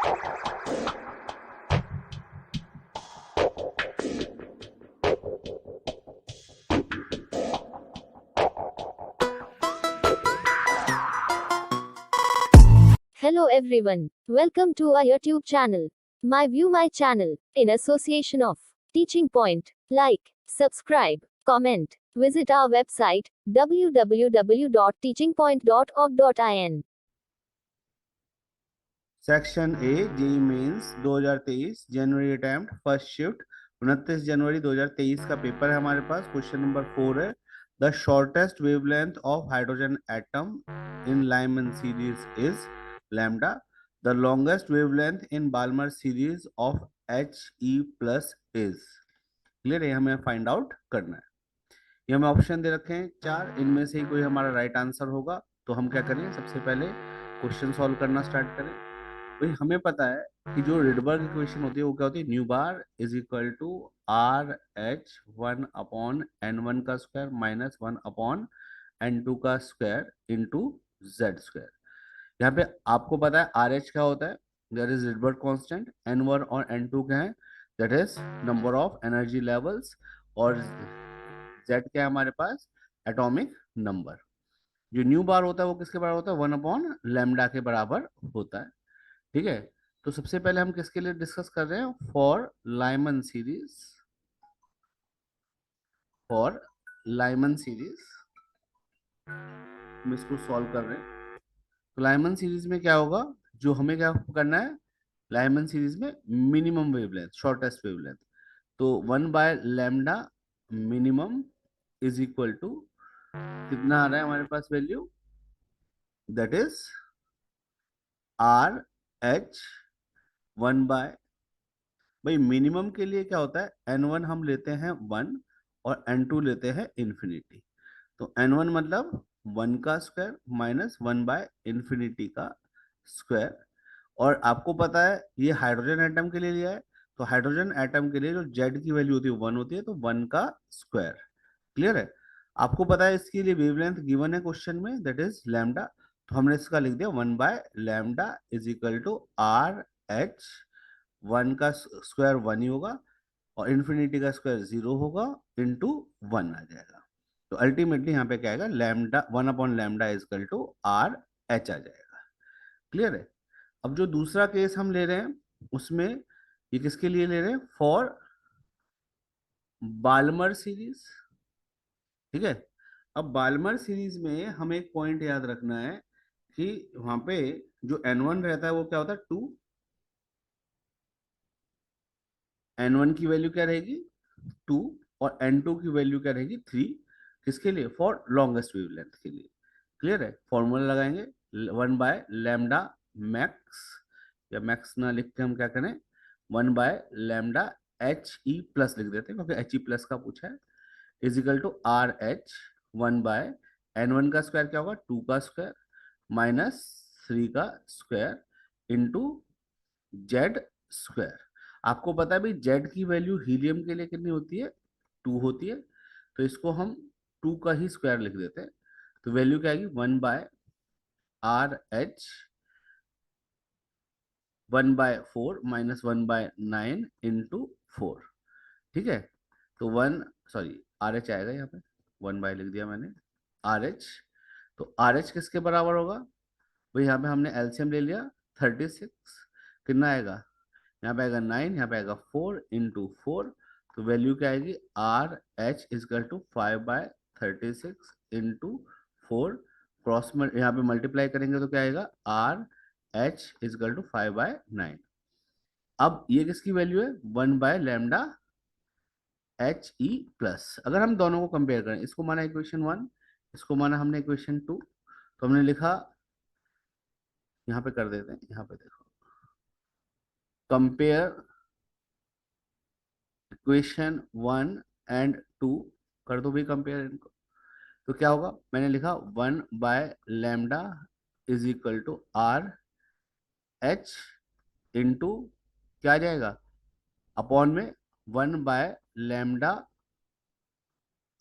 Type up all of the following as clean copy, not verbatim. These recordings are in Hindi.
Hello everyone. Welcome to our YouTube channel. My View My channel, in association of Teaching Point. Like, subscribe, comment. Visit our website www.teachingpoint.org.in. Section A JEE mains 2023 January attempt first shift 29 January 2023 का पेपर है हमारे पास। क्वेश्चन नंबर 4 है, the shortest wavelength of hydrogen atom in Lyman series is lambda, the longest wavelength in Balmer series of He plus is. Clear है, हमें फाइंड आउट करना है। ये हमें ऑप्शन दे रखे हैं 4, इनमें से ही कोई हमारा राइट आंसर होगा। तो हम क्या करें, सबसे पहले क्वेश्चन सॉल्व करना स्टार्ट करें। भाई हमें पता है कि जो रिडबर्ग इक्वेशन होती है वो क्या होती है, nu bar is equal to R H 1/n1 का स्क्वायर माइनस 1/n2 का स्क्वायर इंटू जेड स्क्वायर। यहाँ पे आपको पता है आर एच क्या होता है, that is Rydberg constant, n1 और n2 क्या है, that is number of energy levels, और जेड क्या है हमारे पास, एटॉमिक नंबर। जो न्यू बार होता है वो किसके बराबर होता है, 1/λ के बराबर होता है। ठीक है, तो सबसे पहले हम किसके लिए डिस्कस कर रहे हैं, for Lyman series, for Lyman series हम इसको सॉल्व कर रहे हैं। तो लाइमन सीरीज में क्या होगा, जो हमें क्या करना है, लाइमन सीरीज में मिनिमम वेवलेंथ, शॉर्टेस्ट वेवलेंथ, तो 1/λ मिनिमम इज इक्वल टू कितना आ रहा है हमारे पास value, that is R H 1/, भाई मिनिमम के लिए क्या होता है, n1 हम लेते हैं 1 और n2 लेते हैं इन्फिनिटी। तो n1 मतलब 1 का स्क्वायर माइनस 1/∞ का स्क्वायर। और आपको पता है ये हाइड्रोजन एटम के लिए लिया है, तो हाइड्रोजन एटम के लिए जो z की वैल्यू होती है 1 होती है, तो 1 का स्क्वायर। क्लियर है, आपको पता है इसके लिए वेवलेंथ गिवन है क्वेश्चन में, दैट इज लैम्डा। तो हमने इसका लिख दिया 1/λ is equal to R H, 1 का स्क्वायर 1 ही होगा और इन्फिनिटी का स्क्वायर 0 होगा, इंटू 1 आ जाएगा। तो अल्टीमेटली यहाँ पे क्या आएगा, lambda 1/λ is equal to R H आ जाएगा। क्लियर है, अब जो दूसरा केस हम ले रहे हैं उसमें ये किसके लिए ले रहे हैं, फॉर बाल्मर सीरीज। ठीक है, अब बाल्मर सीरीज में हमें एक पॉइंट याद रखना है कि वहां पे जो n1 रहता है वो क्या होता है 2, n1 की वैल्यू क्या रहेगी 2 और n2 की वैल्यू क्या रहेगी 3। किसके लिए, फॉर लॉन्गेस्ट वेवलेंथ के लिए। क्लियर है, फॉर्मूला लगाएंगे 1/λ मैक्स, या मैक्स ना लिख के हम क्या करें 1/λ He प्लस लिख देते हैं क्योंकि He प्लस का पूछा है, is equal to R H 1/n1 का स्क्वायर क्या होगा 2 का स्क्वायर माइनस 3 का स्क्वायर इंटू जेड स्क्वायर। आपको पता है भाई जेड की वैल्यू हीलियम के लिए कितनी होती है, 2 होती है, तो इसको हम 2 का ही स्क्वायर लिख देते हैं। तो वैल्यू क्या आएगी 1/RH 1/4 माइनस 1/9 इंटू 4। ठीक है, तो 1 सॉरी आर एच आएगा यहाँ पे, 1 लिख दिया मैंने आर एच। तो आर एच किसके बराबर होगा, भाई यहाँ पे हमने एलसीएम ले लिया 36, कितना आएगा, यहाँ पे आएगा 9, यहाँ पे आएगा 4 इंटू 4। तो वैल्यू क्या आएगी, R H is equal to 5/36 into 4, cross में यहाँ पे मल्टीप्लाई करेंगे तो क्या आएगा, आर एच इजकल टू 5/9। अब ये किसकी वैल्यू है, 1/λ He प्लस। अगर हम दोनों को कंपेयर करें, इसको माना इक्वेशन 1, इसको माना हमने इक्वेशन 2, तो हमने लिखा, यहाँ पे कर देते हैं, यहाँ पे देखो कंपेयर इक्वेशन 1 एंड 2, कर दो भी कंपेयर इनको। तो क्या होगा, मैंने लिखा 1/λ is equal to R H into क्या आ जाएगा, अपॉन में 1/λ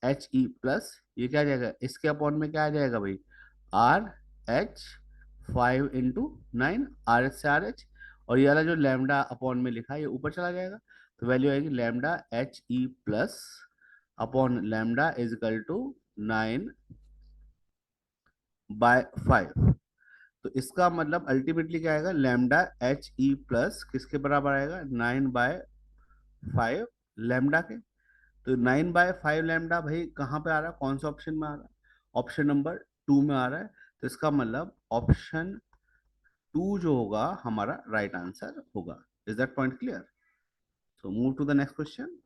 He प्लस, ये क्या आ जाएगा, इसके अपॉन में क्या आ जाएगा भाई, R H 5 into 9, R H से आर एच, और ये वाला जो लैम्डा अपॉन में लिखा है ये ऊपर चला जाएगा, तो वैल्यू आएगी lambda H E plus upon lambda is equal to 9/5। तो इसका मतलब अल्टीमेटली क्या आएगा, लैम्डा एच ई प्लस किसके बराबर आएगा, 9/5 लैम्डा के। तो 9/5 लैम्डा भाई कहाँ पे आ रहा है, कौन सा ऑप्शन में आ रहा है, ऑप्शन नंबर 2 में आ रहा है। तो इसका मतलब ऑप्शन 2 जो होगा हमारा राइट आंसर होगा। Is that point clear? So move to the next question.